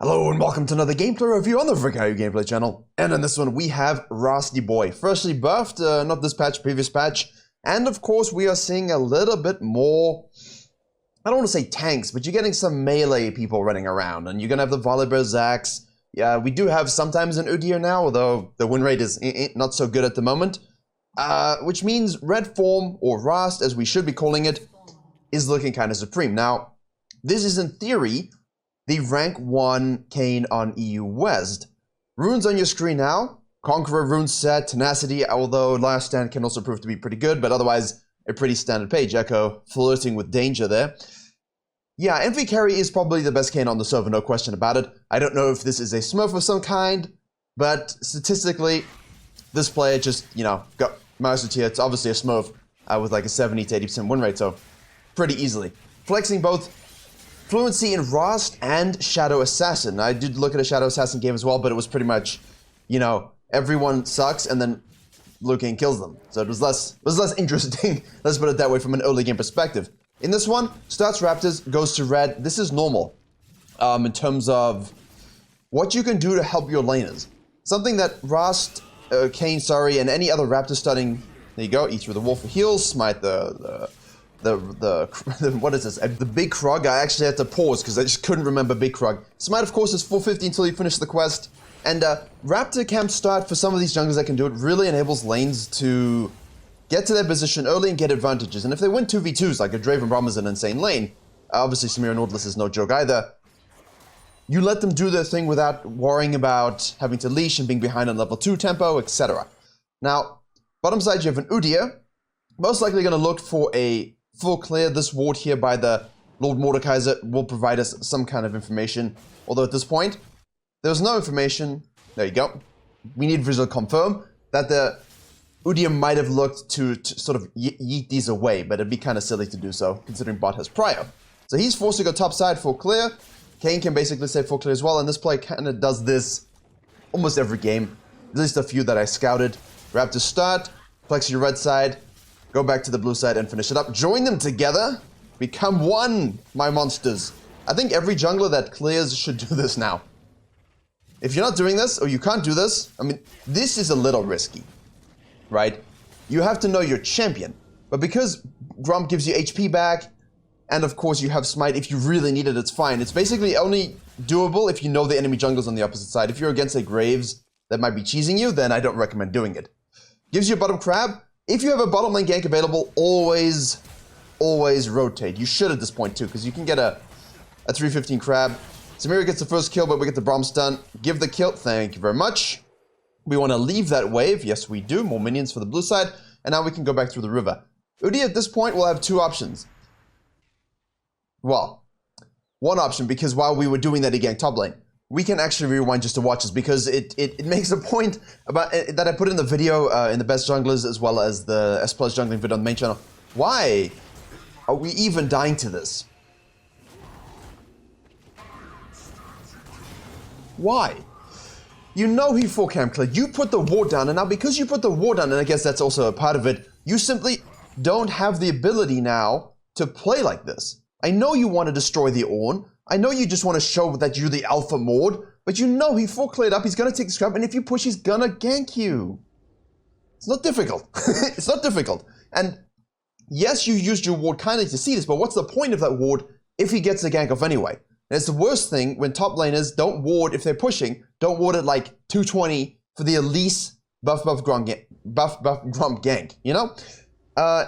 Hello and welcome to another gameplay review on the Virkayu gameplay channel. And in this one we have RHAAST boy. Freshly buffed, not this patch, previous patch. And of course we are seeing a little bit more, I don't want to say tanks, but you're getting some melee people running around. And you're going to have the Volleyball Zax. Yeah, we do have sometimes an Udyr now, although the win rate is not so good at the moment. Which means red form, or RHAAST as we should be calling it, is looking kind of supreme. Now, this is in theory the rank 1 KAYN on EU West. Runes on your screen now. Conqueror rune set, Tenacity, although Last Stand can also prove to be pretty good, but otherwise a pretty standard page. Echo flirting with danger there. Yeah, MV Carry is probably the best KAYN on the server, no question about it. I don't know if this is a smurf of some kind, but statistically, this player just, got moused here. It's obviously a smurf with like a 70 to 80% win rate, so pretty easily. Flexing both fluency in RHAAST and Shadow Assassin. I did look at a Shadow Assassin game as well, but it was pretty much, everyone sucks and then Liu Kang kills them. So it was less interesting, let's put it that way, from an early game perspective. In this one, starts Raptors, goes to red. This is normal in terms of what you can do to help your laners. Something that RHAAST, KAYN, and any other Raptor starting, there you go, eat through the wall for heals, smite the what is this? The Big Krug. I actually had to pause because I just couldn't remember Big Krug. Smite, of course, is 450 until you finish the quest. And Raptor Camp Start, for some of these junglers that can do it, really enables lanes to get to their position early and get advantages. And if they win 2v2s, like a Draven Braum is an insane lane, obviously Samira Nautilus is no joke either, you let them do their thing without worrying about having to leash and being behind on level 2 tempo, etc. Now, bottom side, you have an Udyr, most likely going to look for a full clear. This ward here by the Lord Mordekaiser will provide us some kind of information. Although at this point, there's no information. There you go. We need visual confirm that the Udyr might have looked to sort of yeet these away, but it'd be kind of silly to do so, considering bot has prior. So he's forced to go top side full clear. KAYN can basically say full clear as well, and this play kind of does this almost every game. At least a few that I scouted. Raptors start, flex your red side, go back to the blue side and finish it up. Join them together. Become one, my monsters. I think every jungler that clears should do this now. If you're not doing this, or you can't do this, I mean, this is a little risky, right? You have to know your champion. But because Gromp gives you HP back, and of course you have Smite, if you really need it, it's fine. It's basically only doable if you know the enemy junglers on the opposite side. If you're against a Graves that might be cheesing you, then I don't recommend doing it. Gives you a bottom crab. If you have a bottom lane gank available, always rotate. You should at this point too, because you can get a 315 crab. Samira gets the first kill, but we get the Braum stun. Give the kill. Thank you very much. We want to leave that wave. Yes, we do. More minions for the blue side. And now we can go back through the river. Udyr at this point will have two options. Well, one option, because while we were doing that, he ganked top lane. We can actually rewind just to watch this, because it makes a point about that I put in the video in the best junglers, as well as the S+ jungling video on the main channel. Why are we even dying to this? Why? You know he full camp cleared. You put the ward down, and now because you put the ward down, and I guess that's also a part of it, you simply don't have the ability now to play like this. I know you want to destroy the Ornn. I know you just want to show that you're the alpha mode, but you know he full cleared up, he's going to take the scrap, and if you push, he's going to gank you. It's not difficult. It's not difficult. And yes, you used your ward kindly to see this, but what's the point of that ward if he gets the gank off anyway? And it's the worst thing when top laners don't ward if they're pushing, don't ward at like 220 for the Elise buff Gromp gank, you know?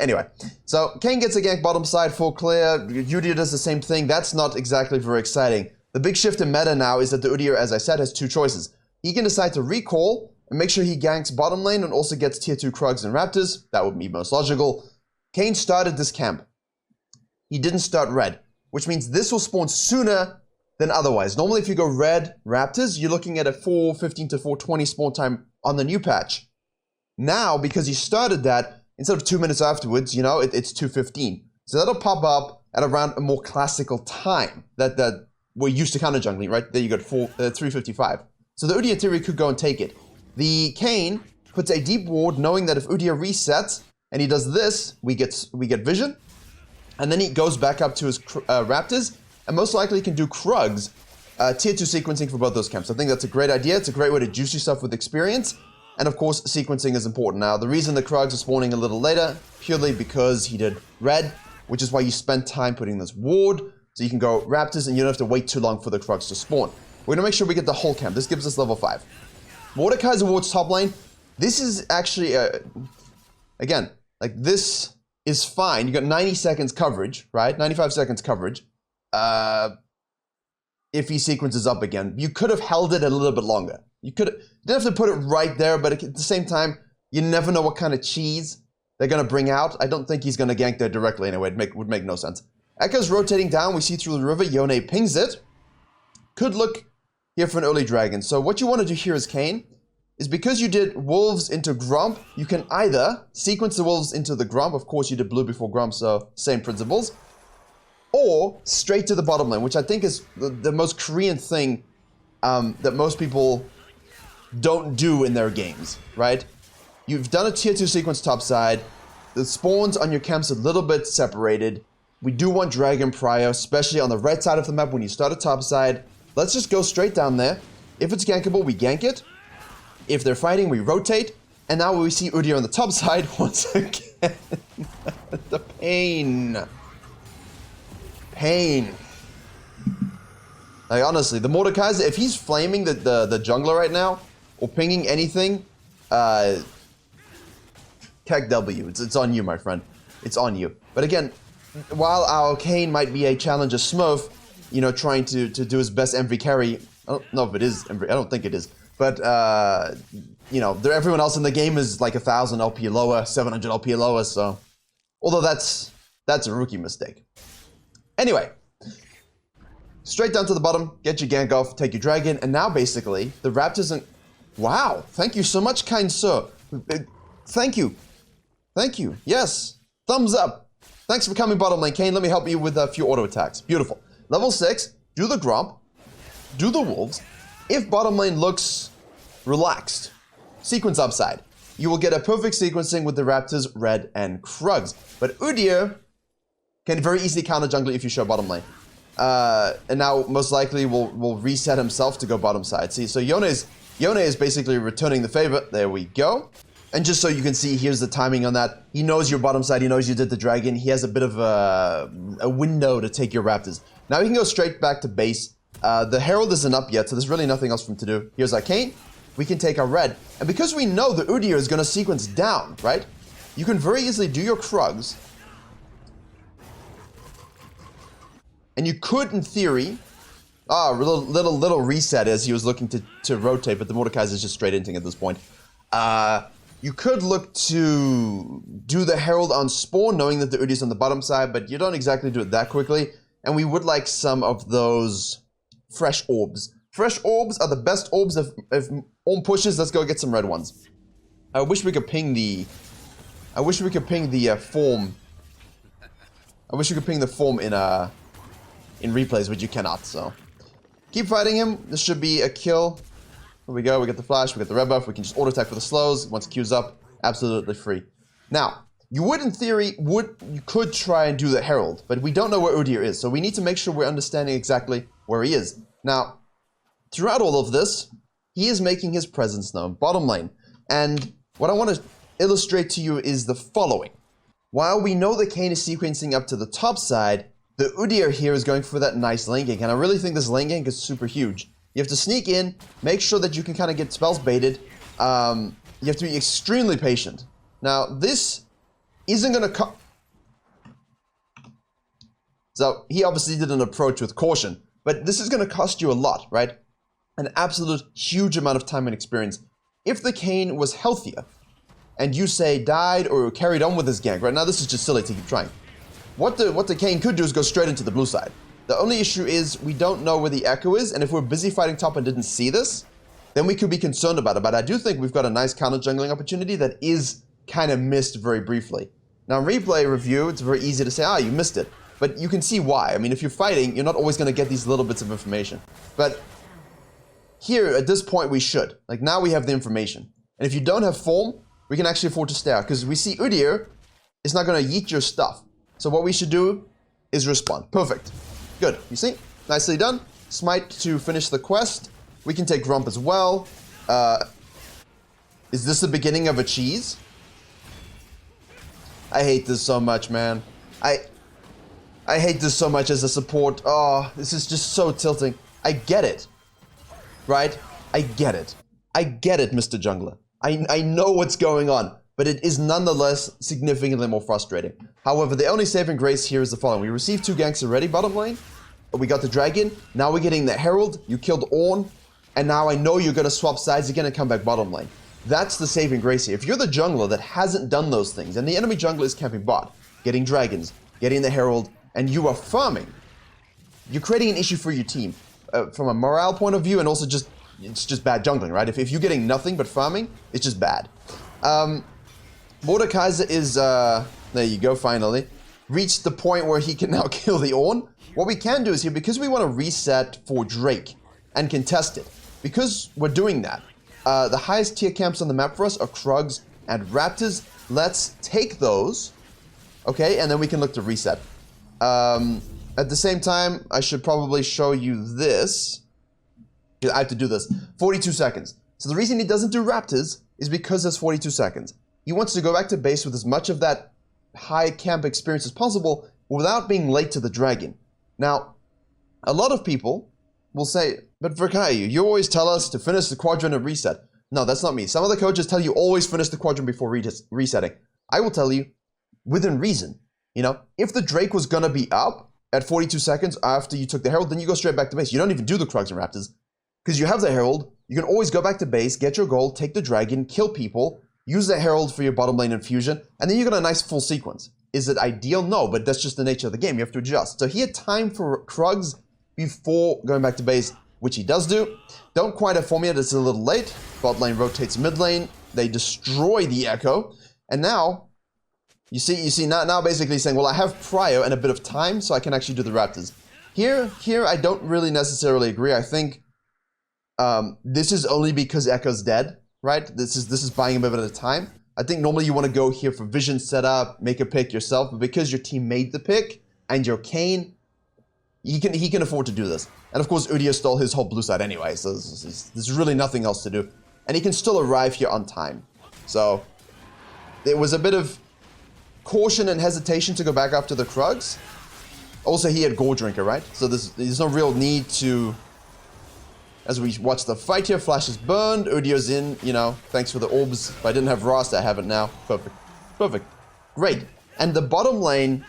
Anyway, so KAYN gets a gank bottom side, full clear. Udyr does the same thing. That's not exactly very exciting. The big shift in meta now is that the Udyr, as I said, has two choices. He can decide to recall and make sure he ganks bottom lane and also gets tier 2 Krugs and Raptors. That would be most logical. KAYN started this camp. He didn't start red, which means this will spawn sooner than otherwise. Normally, if you go red Raptors, you're looking at a 415 to 420 spawn time on the new patch. Now, because he started that, instead of 2 minutes afterwards, it's 2:15. So that'll pop up at around a more classical time that we're used to counter jungling, right? There you go, 3:55. So the Udyr theory could go and take it. The KAYN puts a deep ward, knowing that if Udyr resets and he does this, we get vision, and then he goes back up to his Raptors, and most likely can do Krugs tier 2 sequencing for both those camps. I think that's a great idea. It's a great way to juice yourself with experience. And of course, sequencing is important. Now, the reason the Krugs are spawning a little later, purely because he did red, which is why you spend time putting this ward, so you can go Raptors and you don't have to wait too long for the Krugs to spawn. We're gonna make sure we get the whole camp. This gives us level 5. Mordekaiser wards top lane. This is actually, again, like this is fine. You got 90 seconds coverage, right? 95 seconds coverage. If he sequences up again, you could have held it a little bit longer. You didn't have to put it right there, but at the same time, you never know what kind of cheese they're gonna bring out. I don't think he's gonna gank there directly anyway. It would make no sense. Echo's rotating down. We see through the river. Yone pings it. Could look here for an early dragon. So what you want to do here is KAYN, is because you did wolves into Gromp, you can either sequence the wolves into the Gromp. Of course, you did blue before Gromp, so same principles. Or straight to the bottom lane, which I think is the most Korean thing that most people don't do in their games, right? You've done a tier 2 sequence topside. The spawns on your camps a little bit separated. We do want Dragon Prio, especially on the right side of the map when you start a topside. Let's just go straight down there. If it's gankable, we gank it. If they're fighting, we rotate. And now we see Udyr on the top side once again. The pain. Pain. Like, honestly, the Mordekaiser, if he's flaming the jungler right now, or pinging anything, Tech W. It's on you, my friend. It's on you. But again, while our KAYN might be a challenger smurf, you know, trying to do his best MV carry, I don't know if it is MV, I don't think it is. But, you know, everyone else in the game is like 1,000 LP lower, 700 LP lower, so... Although that's a rookie mistake. Anyway, straight down to the bottom, get your gank off, take your dragon, and now basically, the Raptors and... Wow, thank you so much, kind sir. Thank you. Thank you, yes. Thumbs up. Thanks for coming bottom lane, KAYN. Let me help you with a few auto attacks. Beautiful. Level 6, do the Gromp, do the wolves. If bottom lane looks relaxed, sequence upside. You will get a perfect sequencing with the Raptors, Red, and Krugs. But Udyr can very easily counter jungle if you show bottom lane. And now, most likely, will reset himself to go bottom side. See, so Yone is basically returning the favor. There we go. And just so you can see, here's the timing on that. He knows your bottom side. He knows you did the dragon. He has a bit of a window to take your Raptors. Now he can go straight back to base. The Herald isn't up yet, so there's really nothing else for him to do. Here's our KAYN. We can take our red. And because we know the Udyr is going to sequence down, right? You can very easily do your Krugs. And you could, in theory... little reset as he was looking to rotate, but the Mordekaiser is just straight inting at this point. You could look to do the Herald on spawn, knowing that the Udyr is on the bottom side, but you don't exactly do it that quickly. And we would like some of those fresh orbs. Fresh orbs are the best orbs if Orm pushes. Let's go get some red ones. I wish we could ping the... I wish we could ping the form. I wish we could ping the form in replays, but you cannot, so... Keep fighting him. This should be a kill. Here we go. We get the flash. We get the red buff. We can just auto attack for the slows. Once it queues up, absolutely free. Now, you would, in theory, you could try and do the Herald, but we don't know where Udyr is, so we need to make sure we're understanding exactly where he is. Now, throughout all of this, he is making his presence known. Bottom lane. And what I want to illustrate to you is the following. While we know that KAYN is sequencing up to the top side, the Udyr here is going for that nice lane gank, and I really think this lane gank is super huge. You have to sneak in, make sure that you can kind of get spells baited. You have to be extremely patient. Now, this isn't going to So, he obviously did an approach with caution, but this is going to cost you a lot, right? An absolute huge amount of time and experience. If the KAYN was healthier, and you say died or carried on with his gank, right now this is just silly to keep trying. What the KAYN could do is go straight into the blue side. The only issue is we don't know where the Echo is, and if we're busy fighting top and didn't see this, then we could be concerned about it. But I do think we've got a nice counter jungling opportunity that is kind of missed very briefly. Now in replay review, it's very easy to say, you missed it. But you can see why. I mean, if you're fighting, you're not always going to get these little bits of information. But here, at this point, we should. Like, now we have the information. And if you don't have form, we can actually afford to stay out. Because we see Udyr is not going to yeet your stuff. So what we should do is respond. Perfect. Good. You see? Nicely done. Smite to finish the quest. We can take Grump as well. Is this the beginning of a cheese? I hate this so much, man. I hate this so much as a support. Oh, this is just so tilting. I get it. Right? I get it. I get it, Mr. Jungler. I know what's going on, but it is nonetheless significantly more frustrating. However, the only saving grace here is the following. We received 2 ganks already, bottom lane. We got the dragon. Now we're getting the herald. You killed Ornn. And now I know you're going to swap sides again and come back bottom lane. That's the saving grace here. If you're the jungler that hasn't done those things, and the enemy jungler is camping bot, getting dragons, getting the herald, and you are farming, you're creating an issue for your team. From a morale point of view, and also just, it's just bad jungling, right? If you're getting nothing but farming, it's just bad. Mordekaiser is, there you go, finally. Reached the point where he can now kill the Ornn. What we can do is here, because we want to reset for Drake and contest it, because we're doing that, the highest tier camps on the map for us are Krugs and Raptors. Let's take those, okay, and then we can look to reset. At the same time, I should probably show you this. I have to do this. 42 seconds. So the reason he doesn't do Raptors is because there's 42 seconds. He wants to go back to base with as much of that high camp experience as possible without being late to the dragon. Now, a lot of people will say, but Virkayu, you always tell us to finish the quadrant and reset. No, that's not me. Some of the coaches tell you always finish the quadrant before resetting. I will tell you, within reason. You know, if the Drake was gonna be up at 42 seconds after you took the Herald, then you go straight back to base. You don't even do the Krugs and Raptors. Because you have the Herald, you can always go back to base, get your gold, take the Dragon, kill people, use the Herald for your bottom lane infusion, and then you got a nice full sequence. Is it ideal? No, but that's just the nature of the game. You have to adjust. So he had time for Krugs before going back to base, which he does do. Don't quite have formula, it's a little late. Bot lane rotates mid lane. They destroy the Echo. And now, you see now basically saying, well, I have Prio and a bit of time, so I can actually do the Raptors. Here I don't really necessarily agree. I think this is only because Echo's dead, right? This is buying a bit of time. I think normally you want to go here for vision setup, make a pick yourself, but because your team made the pick and you're KAYN, he can afford to do this. And of course, Udyr stole his whole blue side anyway, so there's really nothing else to do. And he can still arrive here on time. So there was a bit of caution and hesitation to go back after the Krugs. Also, he had Gore Drinker, right? So there's no real need to... As we watch the fight here, Flash is burned, Udyr's in, you know, thanks for the orbs. If I didn't have RHAAST, I have it now. Perfect. Perfect. Great. And the bottom lane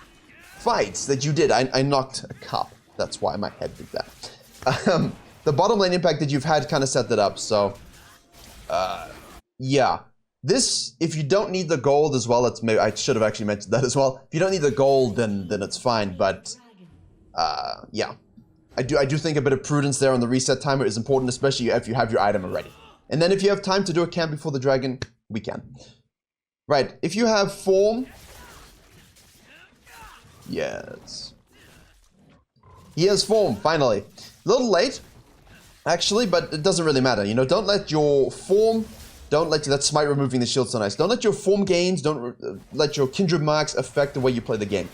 fights that you did, I knocked a cup. That's why my head did that. The bottom lane impact that you've had kind of set that up, so... yeah. This, if you don't need the gold as well, maybe I should have actually mentioned that as well. If you don't need the gold, then it's fine, but... yeah. I do think a bit of prudence there on the reset timer is important, especially if you have your item already. And then if you have time to do a camp before the dragon, we can. Right, if you have form... Yes. He has form, finally. A little late, actually, but it doesn't really matter. You know, don't let your form... Don't let that smite removing the shield so nice. Don't let your form gains, don't let your kindred marks affect the way you play the game.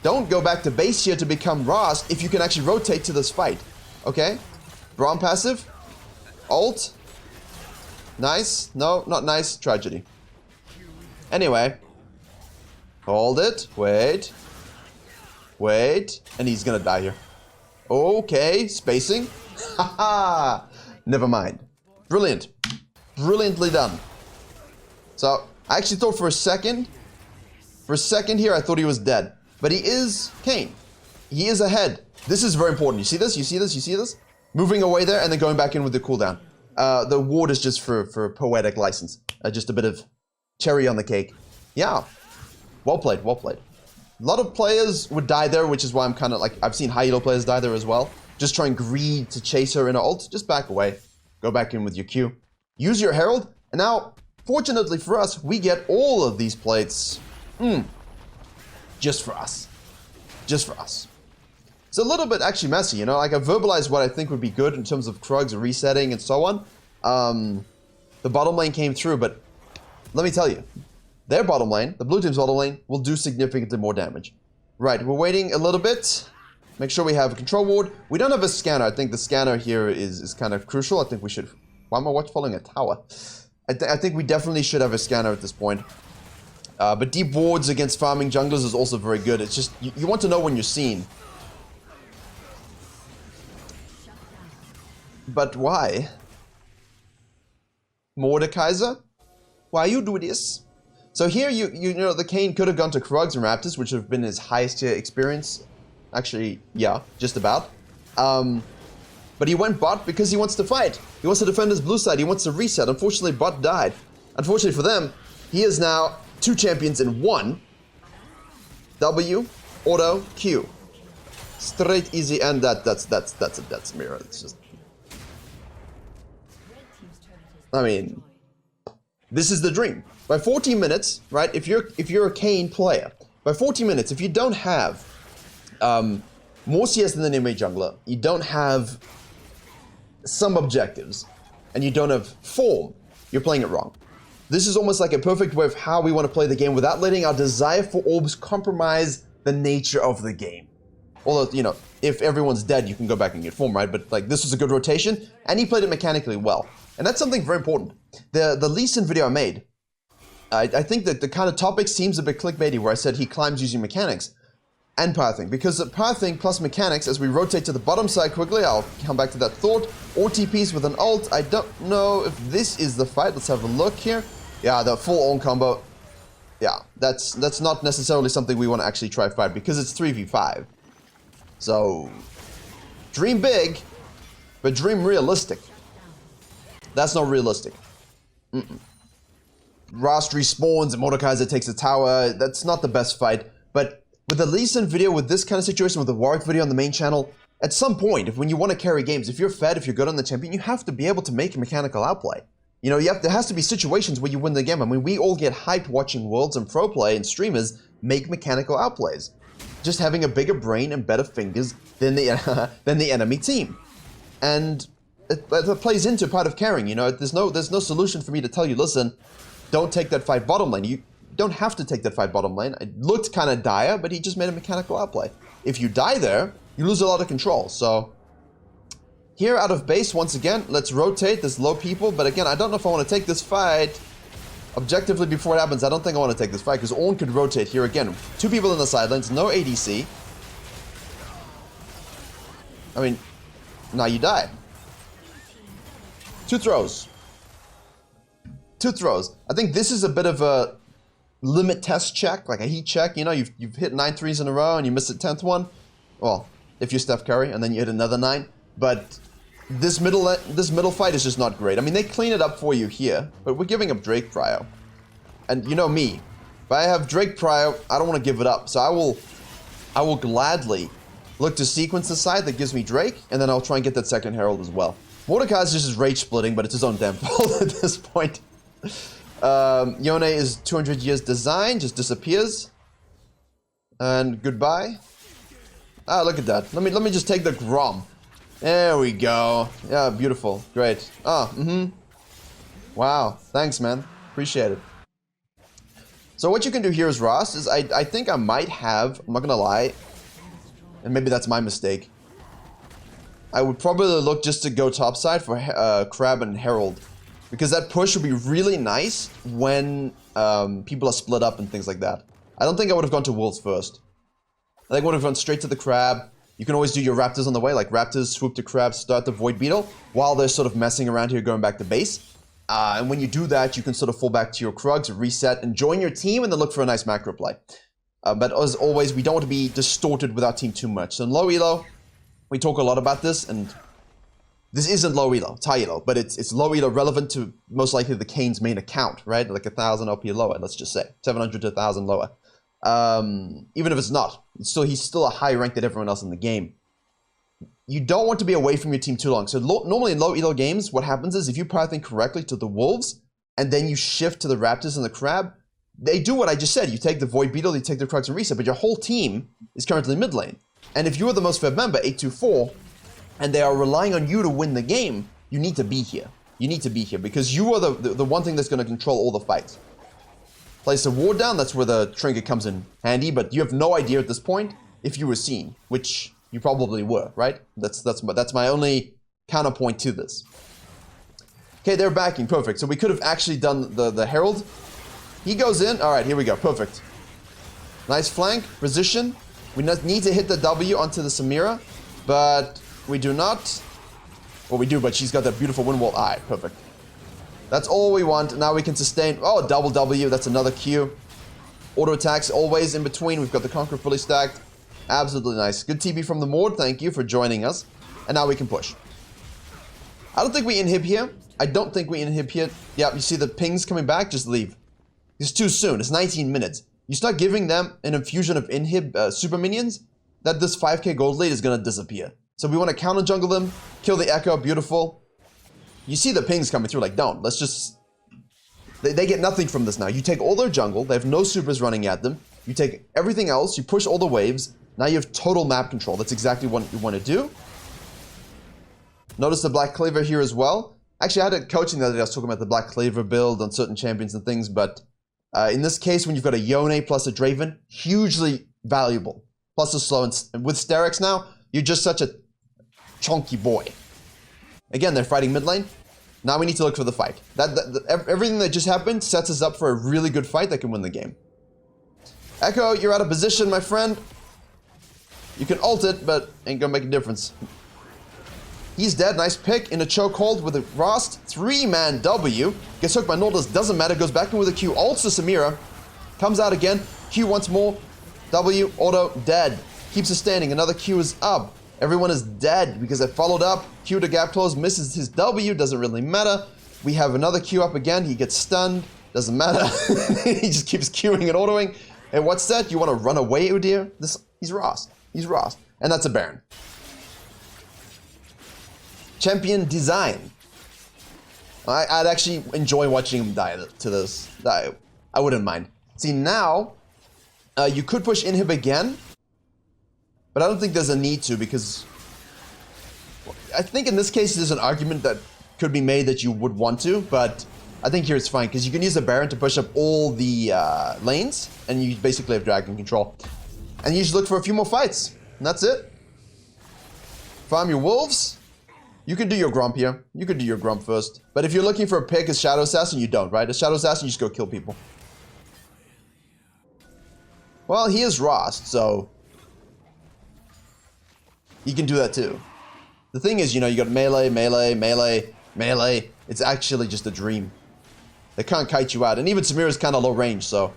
Don't go back to base here to become RHAAST if you can actually rotate to this fight. Okay? Braum passive. Ult. Nice. No, not nice. Tragedy. Anyway. Hold it. Wait. Wait. And he's gonna die here. Okay. Spacing. Haha. Never mind. Brilliant. Brilliantly done. So, I actually thought for a second here, I thought he was dead. But he is KAYN. He is ahead. This is very important. You see this? You see this? You see this? Moving away there and then going back in with the cooldown. The ward is just for poetic license. Just a bit of cherry on the cake. Yeah. Well played. Well played. A lot of players would die there, which is why I'm kind of like... I've seen high elo players die there as well. Just try and greed to chase her in an ult. Just back away. Go back in with your Q. Use your Herald. And now, fortunately for us, we get all of these plates. Just for us. Just for us. It's a little bit actually messy, you know? Like, I verbalized what I think would be good in terms of Krugs resetting and so on. The bottom lane came through, but let me tell you. Their bottom lane, the blue team's bottom lane, will do significantly more damage. Right, we're waiting a little bit. Make sure we have a control ward. We don't have a scanner. I think the scanner here is kind of crucial. I think we should... Why am I following a tower? I think we definitely should have a scanner at this point. But deep wards against farming junglers is also very good. It's just, you want to know when you're seen. But why? Mordekaiser? Why you do this? So here, you know, the KAYN could have gone to Krugs and Raptors, which would have been his highest tier experience. Actually, yeah, just about. But he went bot because he wants to fight. He wants to defend his blue side. He wants to reset. Unfortunately, bot died. Unfortunately for them, he is now 2 champions in 1. W, auto, Q. Straight, easy, and that's mirror. It's just... I mean, this is the dream. By 14 minutes, right, if you're a KAYN player, by 14 minutes, if you don't have more CS than the enemy jungler, you don't have some objectives, and you don't have form, you're playing it wrong. This is almost like a perfect way of how we want to play the game without letting our desire for orbs compromise the nature of the game. Although, you know, if everyone's dead, you can go back and get form, right? But like, this was a good rotation, and he played it mechanically well. And that's something very important. The Lee Sin video I made, I think that the kind of topic seems a bit clickbaity, where I said he climbs using mechanics and pathing, because the pathing plus mechanics, as we rotate to the bottom side quickly, I'll come back to that thought, or TPs with an ult. I don't know if this is the fight. Let's have a look here. Yeah, the full on combo. Yeah, that's not necessarily something we want to actually try fight, because it's 3v5. So, dream big, but dream realistic. That's not realistic. RHAAST respawns and Mordekaiser takes a tower. That's not the best fight. But with the Lee Sin video, with this kind of situation, with the Warwick video on the main channel, at some point, when you want to carry games, if you're fed, if you're good on the champion, you have to be able to make a mechanical outplay. You know, there has to be situations where you win the game. I mean, we all get hyped watching Worlds and pro play, and streamers make mechanical outplays. Just having a bigger brain and better fingers than the enemy team. And it plays into part of carrying. You know, there's no solution for me to tell you, listen, don't take that fight bottom lane. You don't have to take that fight bottom lane. It looked kind of dire, but he just made a mechanical outplay. If you die there, you lose a lot of control. So here out of base, once again, let's rotate. There's low people, but again, I don't know if I want to take this fight. Objectively, before it happens, I don't think I want to take this fight, because Ornn could rotate here again. 2 people in the sidelines, no ADC. I mean, now you die. 2 throws. 2 throws. I think this is a bit of a limit test check, like a heat check. You know, you've hit 9 threes in a row and you missed the 10th one. Well, if you're Steph Curry, and then you hit another 9. But this middle fight is just not great. I mean, they clean it up for you here, but we're giving up Drake Prio. And you know me, if I have Drake Prio, I don't want to give it up. So I will gladly look to sequence the side that gives me Drake, and then I'll try and get that second Herald as well. Mordekaiser is just rage splitting, but it's his own damn fault at this point. Yone is 200 years design, just disappears. And goodbye. Ah, look at that. Let me just take the Grom. There we go. Yeah, beautiful. Great. Ah, wow. Thanks, man. Appreciate it. So what you can do here is RHAAST is I think I might have, I'm not gonna lie, and maybe that's my mistake. I would probably look just to go topside for Crab and Herald, because that push would be really nice when people are split up and things like that. I don't think I would have gone to Wolves first. I think I would have gone straight to the Crab. You can always do your Raptors on the way, like Raptors, swoop to Crab, start the Void Beetle, while they're sort of messing around here, going back to base. And when you do that, you can sort of fall back to your Krugs, reset, and join your team, and then look for a nice macro play. But as always, we don't want to be distorted with our team too much. So in low elo, we talk a lot about this, and this isn't low elo, it's high elo, but it's low elo relevant to most likely the KAYN's main account, right? Like 1,000 LP lower, let's just say 700 to 1,000 lower. Even if it's not, he's still a higher rank than everyone else in the game. You don't want to be away from your team too long. So normally in low elo games, what happens is if you pathing correctly to the Wolves, and then you shift to the Raptors and the Crab, they do what I just said. You take the Void Beetle, you take the Krugs and reset, but your whole team is currently mid lane. And if you are the most fed member, 824, and they are relying on you to win the game, you need to be here. You need to be here, because you are the one thing that's going to control all the fights. Place a ward down, that's where the trinket comes in handy, but you have no idea at this point if you were seen, which You probably were, right? That's my only counterpoint to this. Okay, they're backing. Perfect. So we could have actually done the Herald. He goes in. All right, here we go. Perfect. Nice flank. Position. We need to hit the W onto the Samira, but we do not. Well, we do, but she's got that beautiful wind wall. All right, perfect. That's all we want. Now we can sustain. Oh, double W. That's another Q. Auto attacks always in between. We've got the Conqueror fully stacked. Absolutely nice. Good TB from the Mord. Thank you for joining us. And now we can push. I don't think we inhib here. I don't think we inhib here. Yeah, you see the pings coming back? Just leave. It's too soon. It's 19 minutes. You start giving them an infusion of inhib super minions, that this 5k gold lead is going to disappear. So we want to counter jungle them, kill the Echo. Beautiful. You see the pings coming through. Like, don't. Let's just... They get nothing from this now. You take all their jungle. They have no supers running at them. You take everything else. You push all the waves. Now you have total map control. That's exactly what you want to do. Notice the Black Cleaver here as well. Actually, I had a coaching the other day. I was talking about the Black Cleaver build on certain champions and things. But in this case, when you've got a Yone plus a Draven, hugely valuable. Plus a slow. And with Sterex now, you're just such a chunky boy. Again, they're fighting mid lane. Now we need to look for the fight. Everything that just happened sets us up for a really good fight that can win the game. Echo, you're out of position, my friend. You can ult it, but ain't gonna make a difference. He's dead. Nice pick in a chokehold with a RHAAST. 3-man W. Gets hooked by Nautilus. Doesn't matter. Goes back in with a Q. Ults to Samira. Comes out again. Q once more. W. Auto. Dead. Keeps sustaining. Another Q is up. Everyone is dead because I followed up. Q to gap close. Misses his W. Doesn't really matter. We have another Q up again. He gets stunned. Doesn't matter. He just keeps queuing and autoing. Hey, what's that? You want to run away, Udyr? He's RHAAST. He's RHAAST. And that's a Baron. Champion design. I'd actually enjoy watching him die to this. I wouldn't mind. See, now, you could push inhib again, but I don't think there's a need to because I think in this case there's an argument that could be made that you would want to, but I think here it's fine because you can use the Baron to push up all the lanes and you basically have dragon control. And you just look for a few more fights, and that's it. Farm your wolves. You can do your Grump here. You could do your Grump first. But if you're looking for a pick as Shadow Assassin, you don't, right? As Shadow Assassin, you just go kill people. Well, he is RHAAST, so he can do that too. The thing is, you know, you got melee, melee, melee, melee. It's actually just a dream. They can't kite you out. And even Samira's kind of low range, so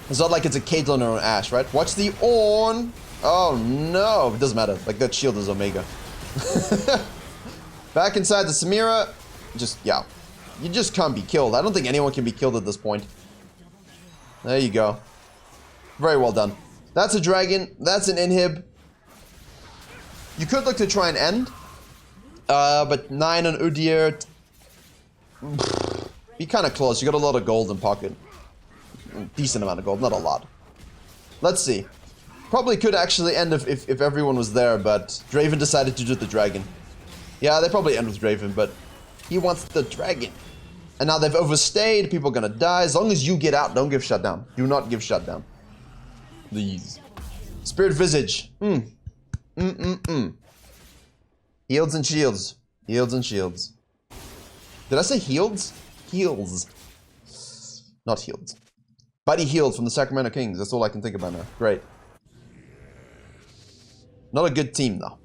it's not like it's a Caitlyn or an Ashe, right? Watch the Ornn. Oh no, it doesn't matter. Like that shield is Omega. Back inside the Samira. Yeah. You just can't be killed. I don't think anyone can be killed at this point. There you go. Very well done. That's a dragon. That's an inhib. You could look to try and end. But 9 on Udyr. Be kind of close. You got a lot of gold in pocket. Decent amount of gold. Not a lot. Let's see. Probably could actually end if everyone was there, but Draven decided to do the dragon. Yeah, they probably end with Draven, but he wants the dragon. And now they've overstayed, people are gonna die. As long as you get out, don't give shutdown. Do not give shutdown. Please. Spirit Visage. Heals and shields. Heals and shields. Did I say heals? Heals. Not healed. Buddy healed from the Sacramento Kings. That's all I can think about now. Great. Not a good team, though.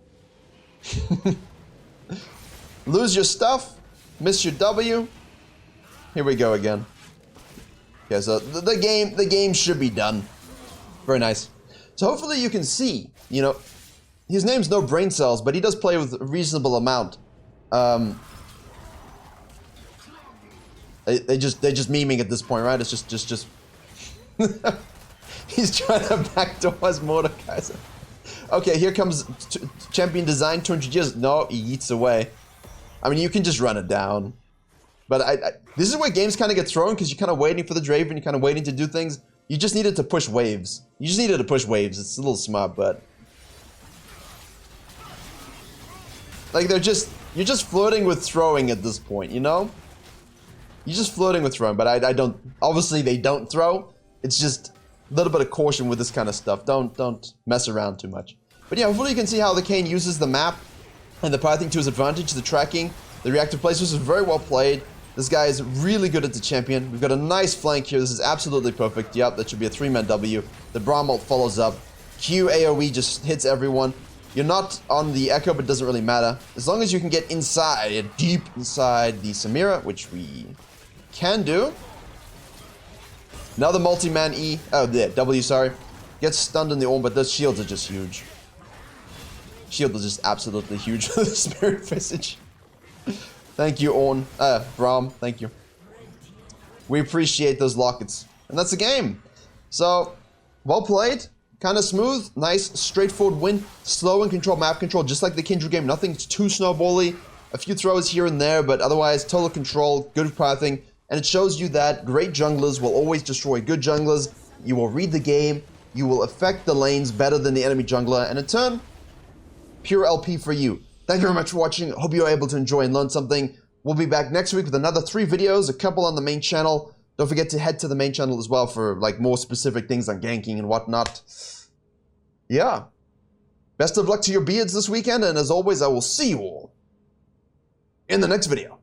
Lose your stuff. Miss your W. Here we go again. Okay, so the game should be done. Very nice. So hopefully you can see, you know, his name's no brain cells, but he does play with a reasonable amount. They're just memeing at this point, right? It's just he's trying to backdoor us Mordekaiser. Okay, here comes champion design 200 years. No, he eats away. I mean, you can just run it down. But this is where games kind of get thrown because you're kind of waiting for the Draven, you're kind of waiting to do things. You just needed to push waves. You just needed to push waves. It's a little smart, but like you're just flirting with throwing at this point, you know? You're just flirting with throwing, but I don't. Obviously, they don't throw. It's just a little bit of caution with this kind of stuff. Don't mess around too much. But yeah, hopefully you can see how the KAYN uses the map and the pathing to his advantage, the tracking, the reactive placements is very well played. This guy is really good at the champion. We've got a nice flank here. This is absolutely perfect. Yep, that should be a 3-man W. The Braum ult follows up. Q AoE just hits everyone. You're not on the Echo, but it doesn't really matter. As long as you can get inside, deep inside the Samira, which we can do. Another multi-man E. Oh, yeah, W, sorry. Gets stunned in the Orn, but those shields are just huge. Shield is just absolutely huge for the Spirit Visage. Thank you, Orn. Braum, thank you. We appreciate those lockets. And that's the game. So, well played. Kind of smooth. Nice, straightforward win. Slow and control, map control, just like the Kindred game. Nothing too snowbally. A few throws here and there, but otherwise, total control, good pathing. And it shows you that great junglers will always destroy good junglers. You will read the game. You will affect the lanes better than the enemy jungler. And in turn, pure LP for you. Thank you very much for watching. Hope you are able to enjoy and learn something. We'll be back next week with another 3 videos, a couple on the main channel. Don't forget to head to the main channel as well for like more specific things on ganking and whatnot. Yeah. Best of luck to your beards this weekend, and as always, I will see you all in the next video.